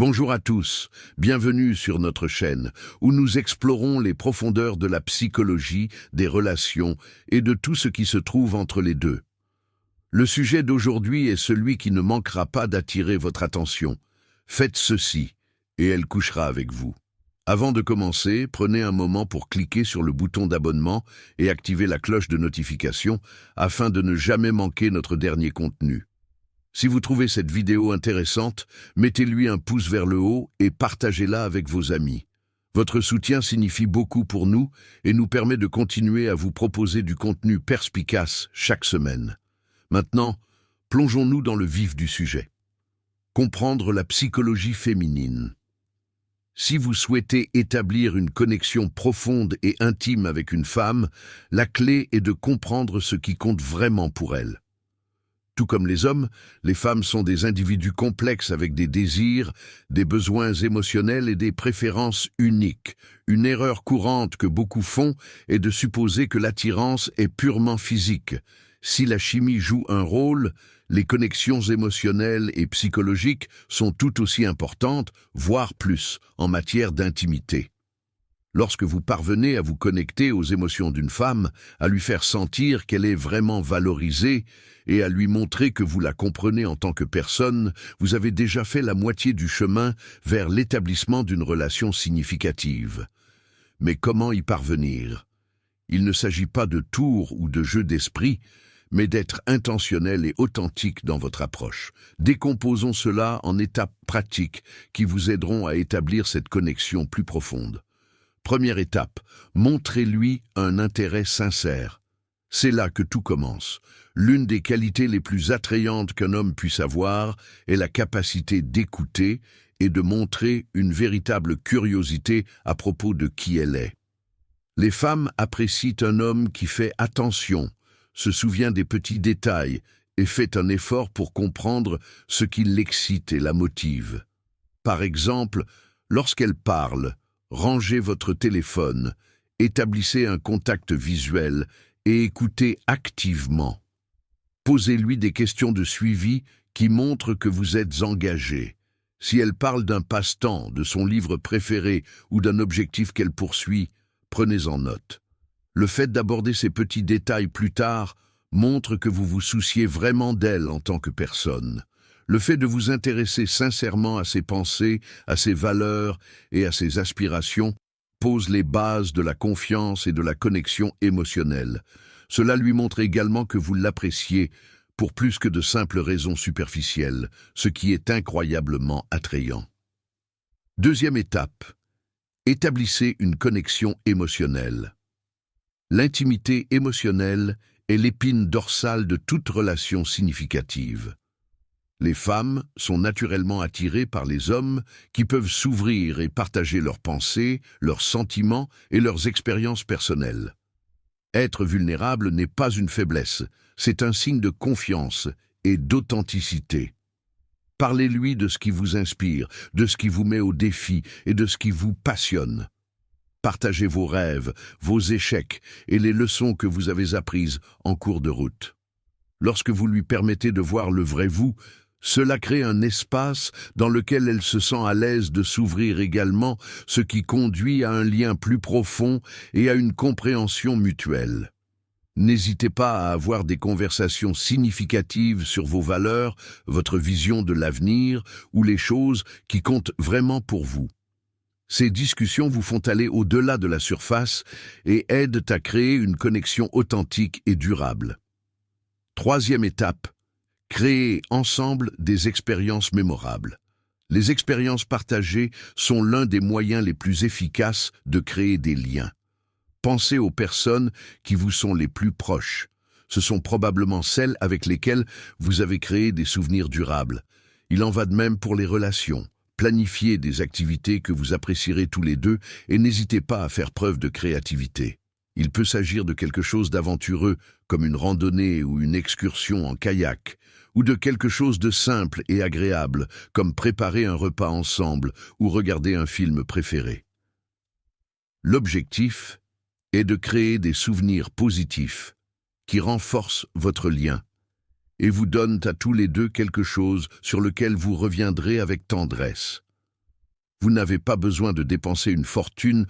Bonjour à tous, bienvenue sur notre chaîne où nous explorons les profondeurs de la psychologie, des relations et de tout ce qui se trouve entre les deux. Le sujet d'aujourd'hui est celui qui ne manquera pas d'attirer votre attention. Faites ceci et elle couchera avec vous. Avant de commencer, prenez un moment pour cliquer sur le bouton d'abonnement et activer la cloche de notification afin de ne jamais manquer notre dernier contenu. Si vous trouvez cette vidéo intéressante, mettez-lui un pouce vers le haut et partagez-la avec vos amis. Votre soutien signifie beaucoup pour nous et nous permet de continuer à vous proposer du contenu perspicace chaque semaine. Maintenant, plongeons-nous dans le vif du sujet. Comprendre la psychologie féminine. Si vous souhaitez établir une connexion profonde et intime avec une femme, la clé est de comprendre ce qui compte vraiment pour elle. Tout comme les hommes, les femmes sont des individus complexes avec des désirs, des besoins émotionnels et des préférences uniques. Une erreur courante que beaucoup font est de supposer que l'attirance est purement physique. Si la chimie joue un rôle, les connexions émotionnelles et psychologiques sont tout aussi importantes, voire plus, en matière d'intimité. Lorsque vous parvenez à vous connecter aux émotions d'une femme, à lui faire sentir qu'elle est vraiment valorisée et à lui montrer que vous la comprenez en tant que personne, vous avez déjà fait la moitié du chemin vers l'établissement d'une relation significative. Mais comment y parvenir? Il ne s'agit pas de tours ou de jeux d'esprit, mais d'être intentionnel et authentique dans votre approche. Décomposons cela en étapes pratiques qui vous aideront à établir cette connexion plus profonde. Première étape, montrez-lui un intérêt sincère. C'est là que tout commence. L'une des qualités les plus attrayantes qu'un homme puisse avoir est la capacité d'écouter et de montrer une véritable curiosité à propos de qui elle est. Les femmes apprécient un homme qui fait attention, se souvient des petits détails et fait un effort pour comprendre ce qui l'excite et la motive. Par exemple, lorsqu'elle parle, rangez votre téléphone, établissez un contact visuel et écoutez activement. Posez-lui des questions de suivi qui montrent que vous êtes engagé. Si elle parle d'un passe-temps, de son livre préféré ou d'un objectif qu'elle poursuit, prenez-en note. Le fait d'aborder ces petits détails plus tard montre que vous vous souciez vraiment d'elle en tant que personne. Le fait de vous intéresser sincèrement à ses pensées, à ses valeurs et à ses aspirations pose les bases de la confiance et de la connexion émotionnelle. Cela lui montre également que vous l'appréciez pour plus que de simples raisons superficielles, ce qui est incroyablement attrayant. Deuxième étape, établissez une connexion émotionnelle. L'intimité émotionnelle est l'épine dorsale de toute relation significative. Les femmes sont naturellement attirées par les hommes qui peuvent s'ouvrir et partager leurs pensées, leurs sentiments et leurs expériences personnelles. Être vulnérable n'est pas une faiblesse, c'est un signe de confiance et d'authenticité. Parlez-lui de ce qui vous inspire, de ce qui vous met au défi et de ce qui vous passionne. Partagez vos rêves, vos échecs et les leçons que vous avez apprises en cours de route. Lorsque vous lui permettez de voir le vrai vous, cela crée un espace dans lequel elle se sent à l'aise de s'ouvrir également, ce qui conduit à un lien plus profond et à une compréhension mutuelle. N'hésitez pas à avoir des conversations significatives sur vos valeurs, votre vision de l'avenir ou les choses qui comptent vraiment pour vous. Ces discussions vous font aller au-delà de la surface et aident à créer une connexion authentique et durable. Troisième étape, créez ensemble des expériences mémorables. Les expériences partagées sont l'un des moyens les plus efficaces de créer des liens. Pensez aux personnes qui vous sont les plus proches. Ce sont probablement celles avec lesquelles vous avez créé des souvenirs durables. Il en va de même pour les relations. Planifiez des activités que vous apprécierez tous les deux et n'hésitez pas à faire preuve de créativité. Il peut s'agir de quelque chose d'aventureux, comme une randonnée ou une excursion en kayak, ou de quelque chose de simple et agréable, comme préparer un repas ensemble ou regarder un film préféré. L'objectif est de créer des souvenirs positifs qui renforcent votre lien et vous donnent à tous les deux quelque chose sur lequel vous reviendrez avec tendresse. Vous n'avez pas besoin de dépenser une fortune